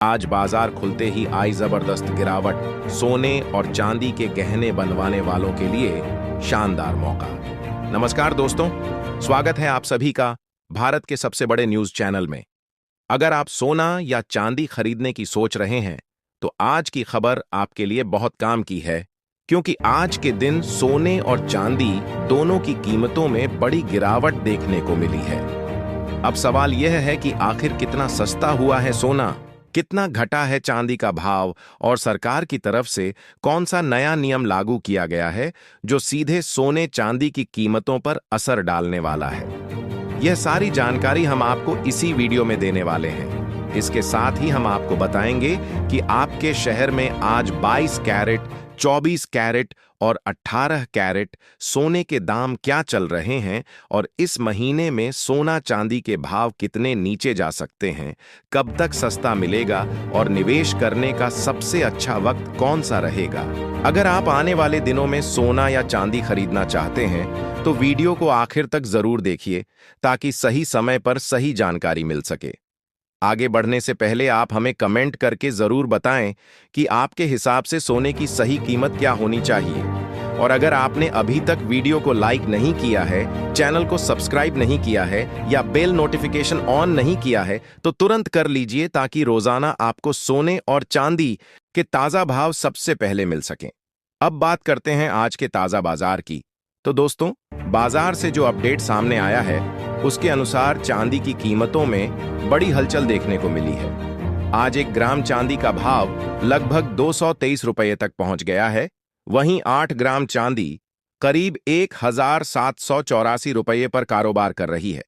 आज बाजार खुलते ही आई जबरदस्त गिरावट। सोने और चांदी के गहने बनवाने वालों के लिए शानदार मौका। नमस्कार दोस्तों, स्वागत है आप सभी का भारत के सबसे बड़े न्यूज चैनल में। अगर आप सोना या चांदी खरीदने की सोच रहे हैं तो आज की खबर आपके लिए बहुत काम की है, क्योंकि आज के दिन सोने और चांदी दोनों की कीमतों में बड़ी गिरावट देखने को मिली है। अब सवाल यह है कि आखिर कितना सस्ता हुआ है सोना, कितना घटा है चांदी का भाव और सरकार की तरफ से कौन सा नया नियम लागू किया गया है जो सीधे सोने चांदी की कीमतों पर असर डालने वाला है। यह सारी जानकारी हम आपको इसी वीडियो में देने वाले हैं। इसके साथ ही हम आपको बताएंगे कि आपके शहर में आज 22 कैरेट, 24 कैरेट और 18 कैरेट सोने के दाम क्या चल रहे हैं और इस महीने में सोना चांदी के भाव कितने नीचे जा सकते हैं, कब तक सस्ता मिलेगा और निवेश करने का सबसे अच्छा वक्त कौन सा रहेगा। अगर आप आने वाले दिनों में सोना या चांदी खरीदना चाहते हैं तो वीडियो को आखिर तक जरूर देखिए ताकि सही समय पर सही जानकारी मिल सके। आगे बढ़ने से पहले आप हमें कमेंट करके जरूर बताएं कि आपके हिसाब से सोने की सही कीमत क्या होनी चाहिए। और अगर आपने अभी तक वीडियो को लाइक नहीं किया है, चैनल को सब्सक्राइब नहीं किया है या बेल नोटिफिकेशन ऑन नहीं किया है तो तुरंत कर लीजिए ताकि रोजाना आपको सोने और चांदी के ताजा भाव सबसे पहले मिल सकें। अब बात करते हैं आज के ताजा बाजार की। तो दोस्तों, बाजार से जो अपडेट सामने आया है उसके अनुसार चांदी की कीमतों में बड़ी हलचल देखने को मिली है। आज 1 ग्राम चांदी का भाव लगभग 223 रुपये तक पहुंच गया है। वहीं 8 ग्राम चांदी करीब 1784 रुपये पर कारोबार कर रही है।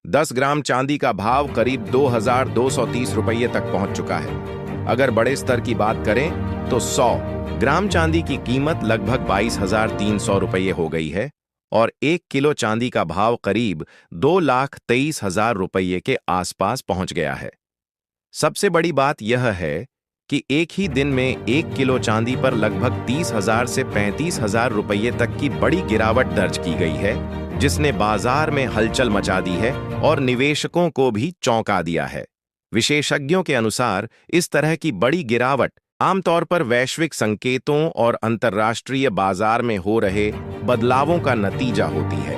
10 ग्राम चांदी का भाव करीब 2230 रुपये तक पहुंच चुका है। अगर बड़े स्तर की बात करें तो 100 ग्राम चांदी की कीमत लगभग 22,300 रुपये हो गई है और 1 किलो चांदी का भाव करीब 2,23,000 रुपये के आसपास पहुंच गया है। सबसे बड़ी बात यह है कि एक ही दिन में 1 किलो चांदी पर लगभग 30,000 से 35,000 रुपये तक की बड़ी गिरावट दर्ज की गई है, जिसने बाजार में हलचल मचा दी है और निवेशकों को भी चौंका दिया है। विशेषज्ञों के अनुसार इस तरह की बड़ी गिरावट आमतौर पर वैश्विक संकेतों और अंतर्राष्ट्रीय बाजार में हो रहे बदलावों का नतीजा होती है।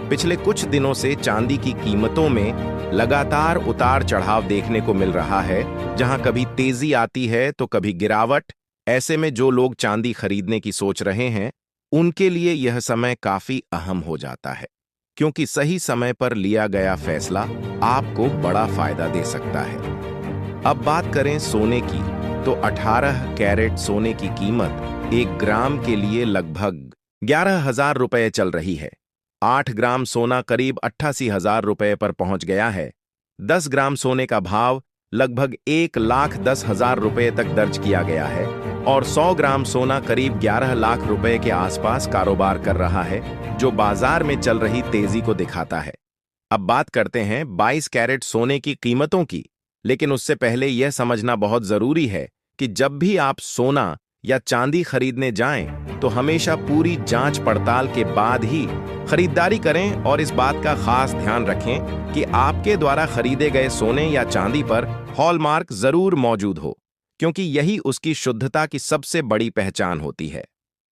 पिछले कुछ दिनों से चांदी की कीमतों में लगातार उतार चढ़ाव देखने को मिल रहा है, जहां कभी तेजी आती है तो कभी गिरावट। ऐसे में जो लोग चांदी खरीदने की सोच रहे हैं उनके लिए यह समय काफी अहम हो जाता है, क्योंकि सही समय पर लिया गया फैसला आपको बड़ा फायदा दे सकता है। अब बात करें सोने की, तो 18 कैरेट सोने की कीमत 1 ग्राम के लिए लगभग 11,000 रुपये चल रही है। 8 ग्राम सोना करीब 88,000 रुपये पर पहुंच गया है। 10 ग्राम सोने का भाव लगभग 1,10,000 रुपये तक दर्ज किया गया है और 100 ग्राम सोना करीब 11 लाख रुपए के आसपास कारोबार कर रहा है, जो बाजार में चल रही तेजी को दिखाता है। अब बात करते हैं 22 कैरेट सोने की कीमतों की, लेकिन उससे पहले यह समझना बहुत जरूरी है कि जब भी आप सोना या चांदी खरीदने जाएं तो हमेशा पूरी जांच पड़ताल के बाद ही खरीदारी करें और इस बात का खास ध्यान रखें कि आपके द्वारा खरीदे गए सोने या चांदी पर हॉलमार्क जरूर मौजूद हो, क्योंकि यही उसकी शुद्धता की सबसे बड़ी पहचान होती है।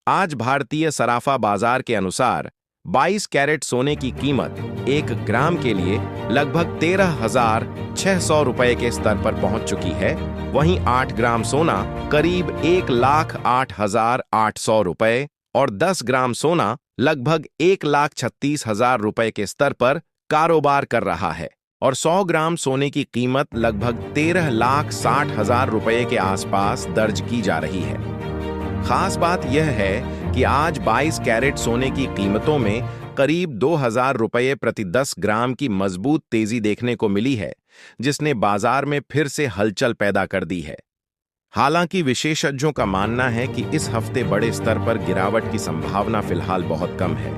आज भारतीय सराफा बाजार के अनुसार 22 कैरेट सोने की कीमत 1 ग्राम के लिए लगभग 13,600 रुपये के स्तर पर पहुंच चुकी है। वहीं 8 ग्राम सोना करीब 1,08,800 रुपये और 10 ग्राम सोना लगभग 1,36,000 रुपये के स्तर पर कारोबार कर रहा है और 100 ग्राम सोने की कीमत लगभग 13,60,000 रुपये के आसपास दर्ज की जा रही है। खास बात यह है कि आज 22 कैरेट सोने की कीमतों में करीब 2,000 रुपये प्रति 10 ग्राम की मजबूत तेजी देखने को मिली है, जिसने बाजार में फिर से हलचल पैदा कर दी है। हालांकि विशेषज्ञों का मानना है कि इस हफ्ते बड़े स्तर पर गिरावट की संभावना फिलहाल बहुत कम है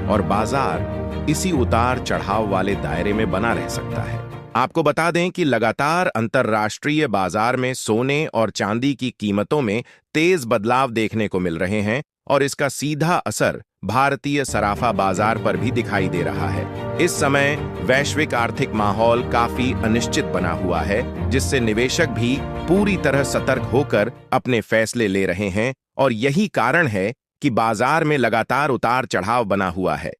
और बाजार इसी उतार चढ़ाव वाले दायरे में बना रह सकता है। आपको बता दें कि लगातार अंतर्राष्ट्रीय बाजार में सोने और चांदी की कीमतों में तेज बदलाव देखने को मिल रहे हैं और इसका सीधा असर भारतीय सराफा बाजार पर भी दिखाई दे रहा है। इस समय वैश्विक आर्थिक माहौल काफी अनिश्चित बना हुआ है, जिससे निवेशक भी पूरी तरह सतर्क होकर अपने फैसले ले रहे हैं और यही कारण है कि बाजार में लगातार उतार चढ़ाव बना हुआ है।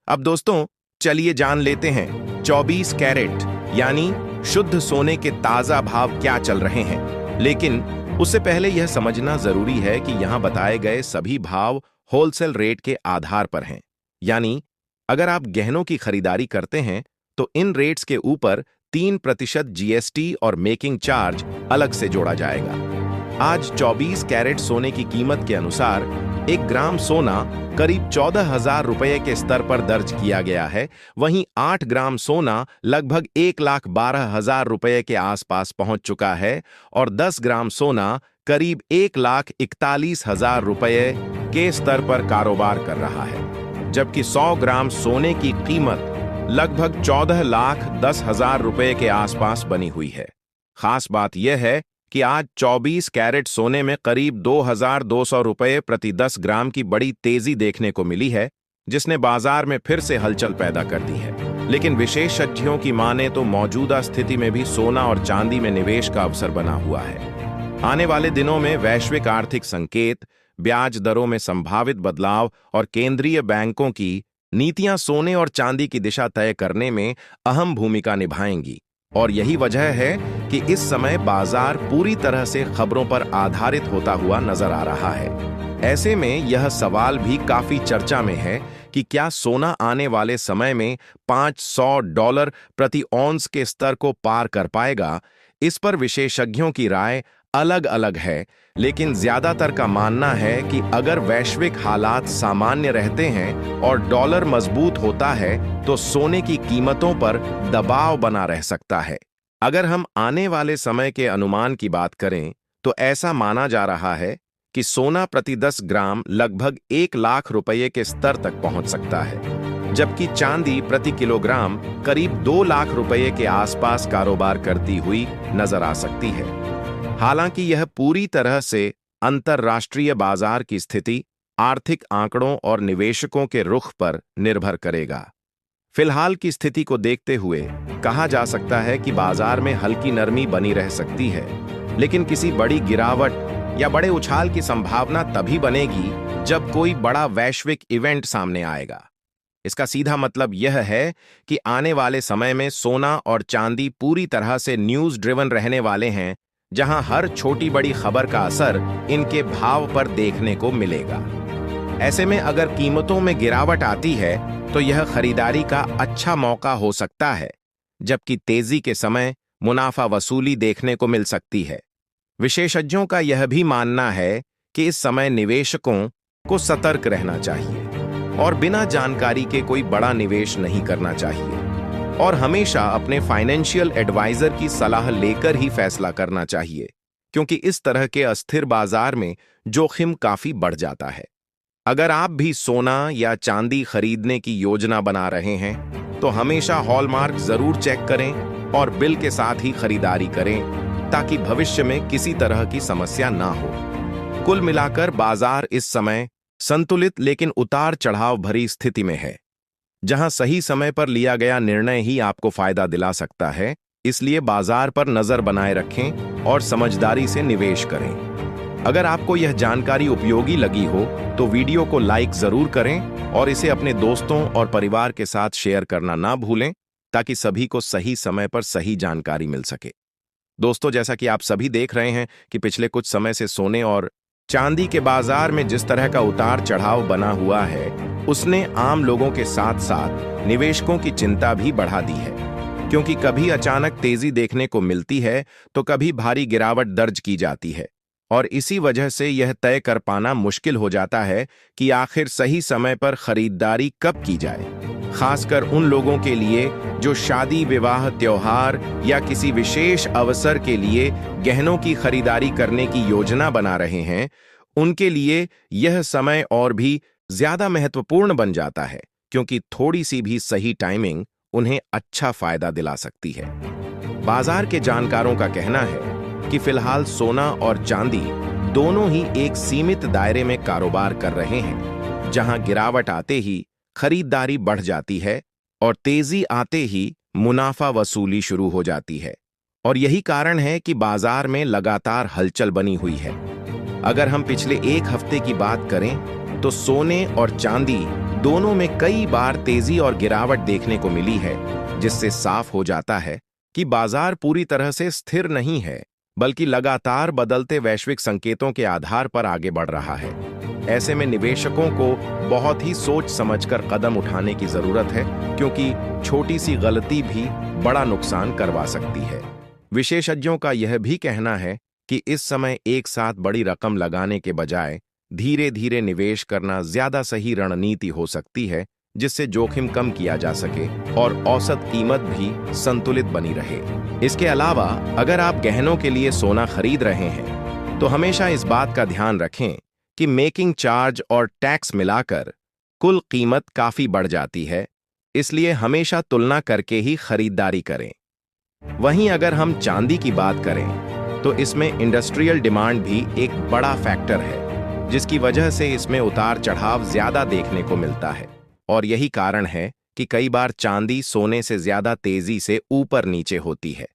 अब दोस्तों, चलिए जान लेते हैं 24 कैरेट यानी शुद्ध सोने के ताजा भाव क्या चल रहे हैं। लेकिन उससे पहले यह समझना जरूरी है कि यहां बताए गए सभी भाव होलसेल रेट के आधार पर हैं। यानी अगर आप गहनों की खरीदारी करते हैं तो इन रेट्स के ऊपर 3% जीएसटी और मेकिंग चार्ज अलग से जोड़ा जाएगा। आज 24 कैरेट सोने की कीमत के अनुसार 1 ग्राम सोना करीब 14,000 रुपये के स्तर पर दर्ज किया गया है। वहीं 8 ग्राम सोना लगभग 1,12,000 रुपये के आसपास पहुंच चुका है और 10 ग्राम सोना करीब 1,41,000 रुपये के स्तर पर कारोबार कर रहा है, जबकि 100 ग्राम सोने की कीमत लगभग 14,10,000 रुपये के आसपास बनी हुई है। खास बात यह है कि आज 24 कैरेट सोने में करीब 2,200 रुपये प्रति 10 ग्राम की बड़ी तेजी देखने को मिली है, जिसने बाजार में फिर से हलचल पैदा कर दी है। लेकिन विशेषज्ञों की माने तो मौजूदा स्थिति में भी सोना और चांदी में निवेश का अवसर बना हुआ है। आने वाले दिनों में वैश्विक आर्थिक संकेत, ब्याज दरों में संभावित बदलाव और केंद्रीय बैंकों की नीतियां सोने और चांदी की दिशा तय करने में अहम भूमिका निभाएंगी और यही वजह है कि इस समय बाजार पूरी तरह से खबरों पर आधारित होता हुआ नजर आ रहा है। ऐसे में यह सवाल भी काफी चर्चा में है कि क्या सोना आने वाले समय में $500 प्रति औंस के स्तर को पार कर पाएगा। इस पर विशेषज्ञों की राय अलग अलग है, लेकिन ज्यादातर का मानना है कि अगर वैश्विक हालात सामान्य रहते हैं और डॉलर मजबूत होता है तो सोने की कीमतों पर दबाव बना रह सकता है। अगर हम आने वाले समय के अनुमान की बात करें तो ऐसा माना जा रहा है कि सोना प्रति 10 ग्राम लगभग 1 लाख रुपये के स्तर तक पहुंच सकता है, जबकि चांदी प्रति किलोग्राम करीब 2 लाख रुपये के आसपास कारोबार करती हुई नजर आ सकती है। हालांकि यह पूरी तरह से अंतर्राष्ट्रीय बाजार की स्थिति, आर्थिक आंकड़ों और निवेशकों के रुख पर निर्भर करेगा। फिलहाल की स्थिति को देखते हुए कहा जा सकता है कि बाजार में हल्की नरमी बनी रह सकती है, लेकिन किसी बड़ी गिरावट या बड़े उछाल की संभावना तभी बनेगी जब कोई बड़ा वैश्विक इवेंट सामने आएगा। इसका सीधा मतलब यह है कि आने वाले समय में सोना और चांदी पूरी तरह से न्यूज ड्रिवन रहने वाले हैं, जहां हर छोटी बड़ी खबर का असर इनके भाव पर देखने को मिलेगा। ऐसे में अगर कीमतों में गिरावट आती है तो यह खरीदारी का अच्छा मौका हो सकता है, जबकि तेजी के समय मुनाफा वसूली देखने को मिल सकती है। विशेषज्ञों का यह भी मानना है कि इस समय निवेशकों को सतर्क रहना चाहिए और बिना जानकारी के कोई बड़ा निवेश नहीं करना चाहिए और हमेशा अपने फाइनेंशियल एडवाइजर की सलाह लेकर ही फैसला करना चाहिए, क्योंकि इस तरह के अस्थिर बाजार में जोखिम काफी बढ़ जाता है। अगर आप भी सोना या चांदी खरीदने की योजना बना रहे हैं तो हमेशा हॉलमार्क जरूर चेक करें और बिल के साथ ही खरीदारी करें, ताकि भविष्य में किसी तरह की समस्या ना हो। कुल मिलाकर बाजार इस समय संतुलित लेकिन उतार चढ़ाव भरी स्थिति में है, जहां सही समय पर लिया गया निर्णय ही आपको फायदा दिला सकता है। इसलिए बाजार पर नजर बनाए रखें और समझदारी से निवेश करें। अगर आपको यह जानकारी उपयोगी लगी हो तो वीडियो को लाइक जरूर करें और इसे अपने दोस्तों और परिवार के साथ शेयर करना ना भूलें, ताकि सभी को सही समय पर सही जानकारी मिल सके। दोस्तों, जैसा कि आप सभी देख रहे हैं कि पिछले कुछ समय से सोने और चांदी के बाजार में जिस तरह का उतार चढ़ाव बना हुआ है, उसने आम लोगों के साथ साथ निवेशकों की चिंता भी बढ़ा दी है, क्योंकि कभी अचानक तेजी देखने को मिलती है तो कभी भारी गिरावट दर्ज की जाती है और इसी वजह से यह तय कर पाना मुश्किल हो जाता है कि आखिर सही समय पर खरीदारी कब की जाए। खासकर उन लोगों के लिए जो शादी, विवाह, त्योहार या किसी विशेष अवसर के लिए गहनों की खरीदारी करने की योजना बना रहे हैं, उनके लिए यह समय और भी ज्यादा महत्वपूर्ण बन जाता है, क्योंकि थोड़ी सी भी सही टाइमिंग उन्हें अच्छा फायदा दिला सकती है। बाजार के जानकारों का कहना है कि फिलहाल सोना और चांदी दोनों ही एक सीमित दायरे में कारोबार कर रहे हैं, जहां गिरावट आते ही खरीदारी बढ़ जाती है और तेजी आते ही मुनाफा वसूली शुरू हो जाती है। और यही कारण है कि बाजार में लगातार हलचल बनी हुई है। अगर हम पिछले एक हफ्ते की बात करें तो सोने और चांदी दोनों में कई बार तेजी और गिरावट देखने को मिली है, जिससे साफ हो जाता है कि बाजार पूरी तरह से स्थिर नहीं है, बल्कि लगातार बदलते वैश्विक संकेतों के आधार पर आगे बढ़ रहा है। ऐसे में निवेशकों को बहुत ही सोच समझकर कदम उठाने की जरूरत है, क्योंकि छोटी सी गलती भी बड़ा नुकसान करवा सकती है। विशेषज्ञों का यह भी कहना है कि इस समय एक साथ बड़ी रकम लगाने के बजाय धीरे धीरे निवेश करना ज्यादा सही रणनीति हो सकती है, जिससे जोखिम कम किया जा सके और औसत कीमत भी संतुलित बनी रहे। इसके अलावा अगर आप गहनों के लिए सोना खरीद रहे हैं तो हमेशा इस बात का ध्यान रखें कि मेकिंग चार्ज और टैक्स मिलाकर कुल कीमत काफी बढ़ जाती है, इसलिए हमेशा तुलना करके ही खरीदारी करें। वहीं अगर हम चांदी की बात करें तो इसमें इंडस्ट्रियल डिमांड भी एक बड़ा फैक्टर है, जिसकी वजह से इसमें उतार चढ़ाव ज्यादा देखने को मिलता है। और यही कारण है कि कई बार चांदी सोने से ज्यादा तेजी से ऊपर नीचे होती है।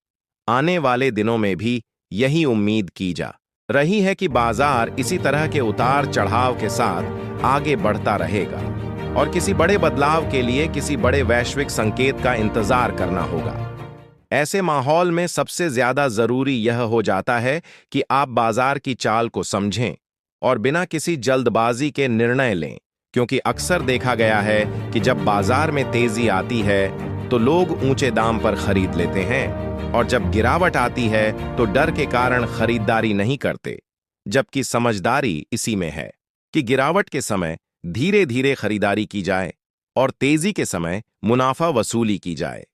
आने वाले दिनों में भी यही उम्मीद की जा रही है कि बाजार इसी तरह के उतार चढ़ाव के साथ आगे बढ़ता रहेगा और किसी बड़े बदलाव के लिए किसी बड़े वैश्विक संकेत का इंतजार करना होगा। ऐसे माहौल में सबसे ज्यादा जरूरी यह हो जाता है कि आप बाजार की चाल को समझें और बिना किसी जल्दबाजी के निर्णय लें, क्योंकि अक्सर देखा गया है कि जब बाजार में तेजी आती है तो लोग ऊंचे दाम पर खरीद लेते हैं और जब गिरावट आती है तो डर के कारण खरीदारी नहीं करते, जबकि समझदारी इसी में है कि गिरावट के समय धीरे धीरे खरीदारी की जाए और तेजी के समय मुनाफा वसूली की जाए।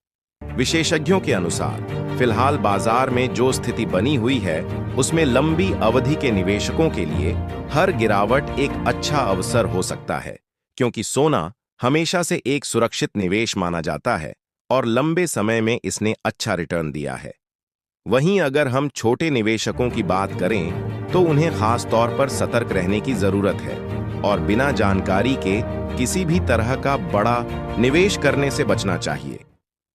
विशेषज्ञों के अनुसार फिलहाल बाजार में जो स्थिति बनी हुई है उसमें लंबी अवधि के निवेशकों के लिए हर गिरावट एक अच्छा अवसर हो सकता है, क्योंकि सोना हमेशा से एक सुरक्षित निवेश माना जाता है और लंबे समय में इसने अच्छा रिटर्न दिया है। वहीं अगर हम छोटे निवेशकों की बात करें तो उन्हें खास तौर पर सतर्क रहने की जरूरत है और बिना जानकारी के किसी भी तरह का बड़ा निवेश करने से बचना चाहिए।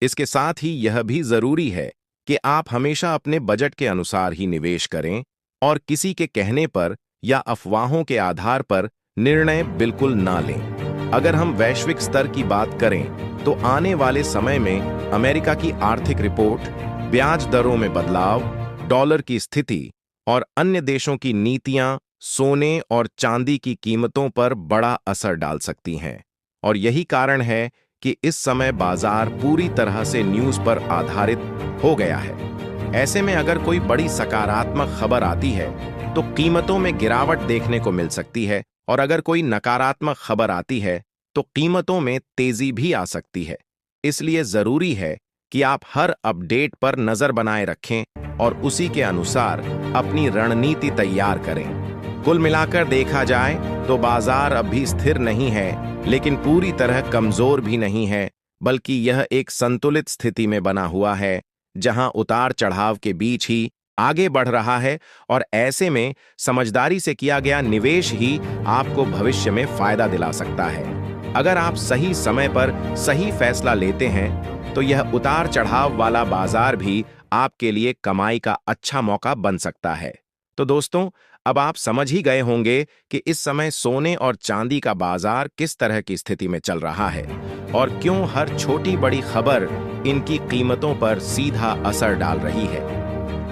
इसके साथ ही यह भी जरूरी है कि आप हमेशा अपने बजट के अनुसार ही निवेश करें और किसी के कहने पर या अफवाहों के आधार पर निर्णय बिल्कुल ना लें। अगर हम वैश्विक स्तर की बात करें तो आने वाले समय में अमेरिका की आर्थिक रिपोर्ट, ब्याज दरों में बदलाव, डॉलर की स्थिति और अन्य देशों की नीतियां सोने और चांदी की कीमतों पर बड़ा असर डाल सकती हैं। और यही कारण है कि इस समय बाजार पूरी तरह से न्यूज पर आधारित हो गया है। ऐसे में अगर कोई बड़ी सकारात्मक खबर आती है तो कीमतों में गिरावट देखने को मिल सकती है, और अगर कोई नकारात्मक खबर आती है तो कीमतों में तेजी भी आ सकती है। इसलिए जरूरी है कि आप हर अपडेट पर नजर बनाए रखें और उसी के अनुसार अपनी रणनीति तैयार करें। कुल मिलाकर देखा जाए तो बाजार अभी स्थिर नहीं है, लेकिन पूरी तरह कमजोर भी नहीं है, बल्कि यह एक संतुलित स्थिति में बना हुआ है, जहां उतार चढ़ाव के बीच ही आगे बढ़ रहा है। और ऐसे में समझदारी से किया गया निवेश ही आपको भविष्य में फायदा दिला सकता है। अगर आप सही समय पर सही फैसला लेते हैं तो यह उतार चढ़ाव वाला बाजार भी आपके लिए कमाई का अच्छा मौका बन सकता है। तो दोस्तों, अब आप समझ ही गए होंगे कि इस समय सोने और चांदी का बाजार किस तरह की स्थिति में चल रहा है और क्यों हर छोटी बड़ी खबर इनकी कीमतों पर सीधा असर डाल रही है।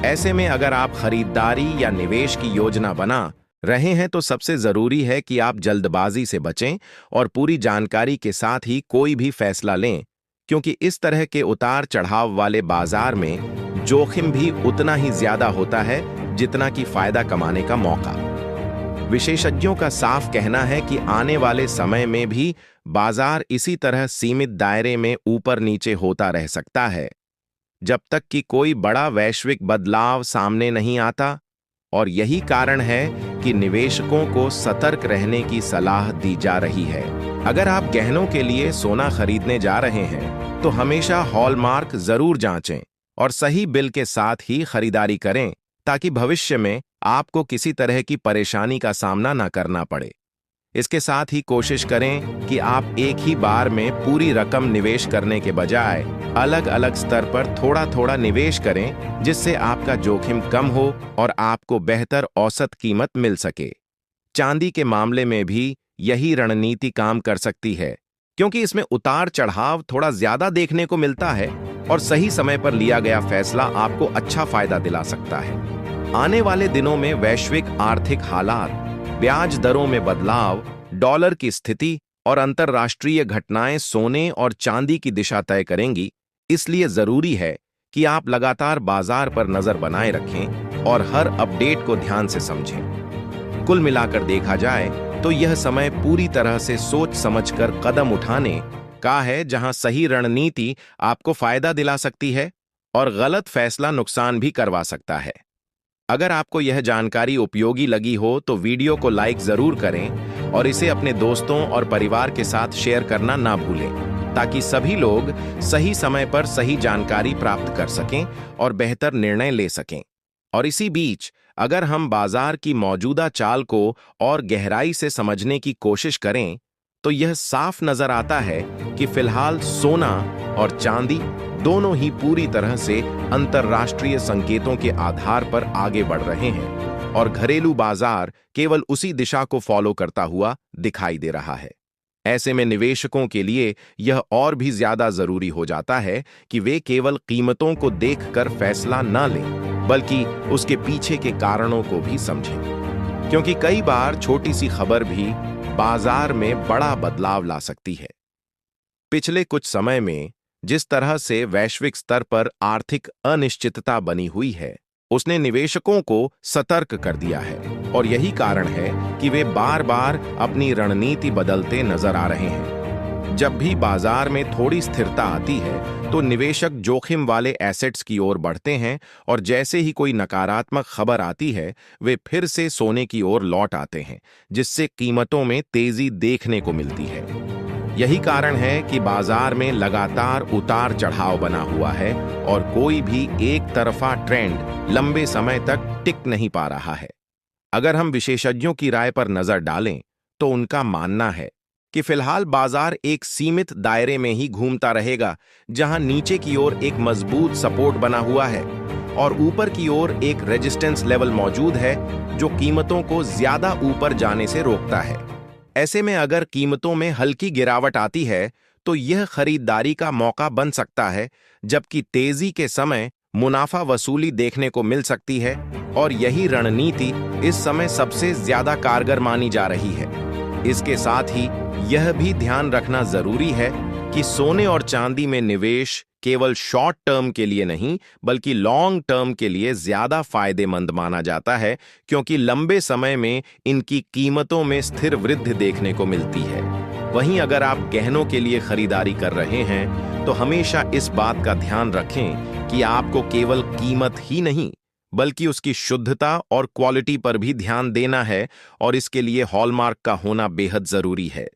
ऐसे में अगर आप खरीदारी या निवेश की योजना बना रहे हैं तो सबसे जरूरी है कि आप जल्दबाजी से बचें और पूरी जानकारी के साथ ही कोई भी फैसला लें, क्योंकि इस तरह के उतार चढ़ाव वाले बाजार में जोखिम भी उतना ही ज्यादा होता है जितना कि फायदा कमाने का मौका। विशेषज्ञों का साफ कहना है कि आने वाले समय में भी बाजार इसी तरह सीमित दायरे में ऊपर नीचे होता रह सकता है, जब तक कि कोई बड़ा वैश्विक बदलाव सामने नहीं आता। और यही कारण है कि निवेशकों को सतर्क रहने की सलाह दी जा रही है। अगर आप गहनों के लिए सोना खरीदने जा रहे हैं तो हमेशा हॉलमार्क जरूर जांचें और सही बिल के साथ ही खरीदारी करें ताकि भविष्य में आपको किसी तरह की परेशानी का सामना ना करना पड़े। इसके साथ ही कोशिश करें कि आप एक ही बार में पूरी रकम निवेश करने के बजाय अलग अलग स्तर पर थोड़ा थोड़ा निवेश करें, जिससे आपका जोखिम कम हो और आपको बेहतर औसत कीमत मिल सके। चांदी के मामले में भी यही रणनीति काम कर सकती है, क्योंकि इसमें उतार चढ़ाव थोड़ा ज्यादा देखने को मिलता है और सही समय पर लिया गया फैसला आपको अच्छा फायदा दिला सकता है। आने वाले दिनों में वैश्विक आर्थिक हालात, ब्याज दरों में बदलाव, डॉलर की स्थिति और अंतर्राष्ट्रीय घटनाएं सोने और चांदी की दिशा तय करेंगी। इसलिए जरूरी है कि आप लगातार बाजार पर नजर बनाए रखें और हर अपडेट को ध्यान से समझें। कुल मिलाकर देखा जाए तो यह समय पूरी तरह से सोच समझकर कदम उठाने का है, जहां सही रणनीति आपको फायदा दिला सकती है और गलत फैसला नुकसान भी करवा सकता है। अगर आपको यह जानकारी उपयोगी लगी हो तो वीडियो को लाइक जरूर करें और इसे अपने दोस्तों और परिवार के साथ शेयर करना ना भूलें, ताकि सभी लोग सही समय पर सही जानकारी प्राप्त कर सकें और बेहतर निर्णय ले सकें। और इसी बीच अगर हम बाजार की मौजूदा चाल को और गहराई से समझने की कोशिश करें तो यह साफ नजर आता है कि फिलहाल सोना और चांदी दोनों ही पूरी तरह से अंतर्राष्ट्रीय संकेतों के आधार पर आगे बढ़ रहे हैं और घरेलू बाजार केवल उसी दिशा को फॉलो करता हुआ दिखाई दे रहा है। ऐसे में निवेशकों के लिए यह और भी ज्यादा जरूरी हो जाता है कि वे केवल कीमतों को देखकर फैसला न लें, बल्कि उसके पीछे के कारणों को भी समझें, क्योंकि कई बार छोटी सी खबर भी बाजार में बड़ा बदलाव ला सकती है। पिछले कुछ समय में जिस तरह से वैश्विक स्तर पर आर्थिक अनिश्चितता बनी हुई है, उसने निवेशकों को सतर्क कर दिया है और यही कारण है कि वे बार बार अपनी रणनीति बदलते नजर आ रहे हैं। जब भी बाजार में थोड़ी स्थिरता आती है तो निवेशक जोखिम वाले एसेट्स की ओर बढ़ते हैं और जैसे ही कोई नकारात्मक खबर आती है वे फिर से सोने की ओर लौट आते हैं, जिससे कीमतों में तेजी देखने को मिलती है। यही कारण है कि बाजार में लगातार उतार चढ़ाव बना हुआ है और कोई भी एक तरफा ट्रेंड लंबे समय तक टिक नहीं पा रहा है। अगर हम विशेषज्ञों की राय पर नजर डालें तो उनका मानना है कि फिलहाल बाजार एक सीमित दायरे में ही घूमता रहेगा, जहां नीचे की ओर एक मजबूत सपोर्ट बना हुआ है और ऊपर की ओर एक रेजिस्टेंस लेवल मौजूद है जो कीमतों को ज्यादा ऊपर जाने से रोकता है। ऐसे में अगर कीमतों में हल्की गिरावट आती है तो यह खरीदारी का मौका बन सकता है, जबकि तेजी के समय मुनाफा वसूली देखने को मिल सकती है और यही रणनीति इस समय सबसे ज्यादा कारगर मानी जा रही है। इसके साथ ही यह भी ध्यान रखना जरूरी है कि सोने और चांदी में निवेश केवल शॉर्ट टर्म के लिए नहीं बल्कि लॉन्ग टर्म के लिए ज्यादा फायदेमंद माना जाता है, क्योंकि लंबे समय में इनकी कीमतों में स्थिर वृद्धि देखने को मिलती है। वहीं अगर आप गहनों के लिए खरीदारी कर रहे हैं तो हमेशा इस बात का ध्यान रखें कि आपको केवल कीमत ही नहीं बल्कि उसकी शुद्धता और क्वालिटी पर भी ध्यान देना है और इसके लिए हॉलमार्क का होना बेहद जरूरी है।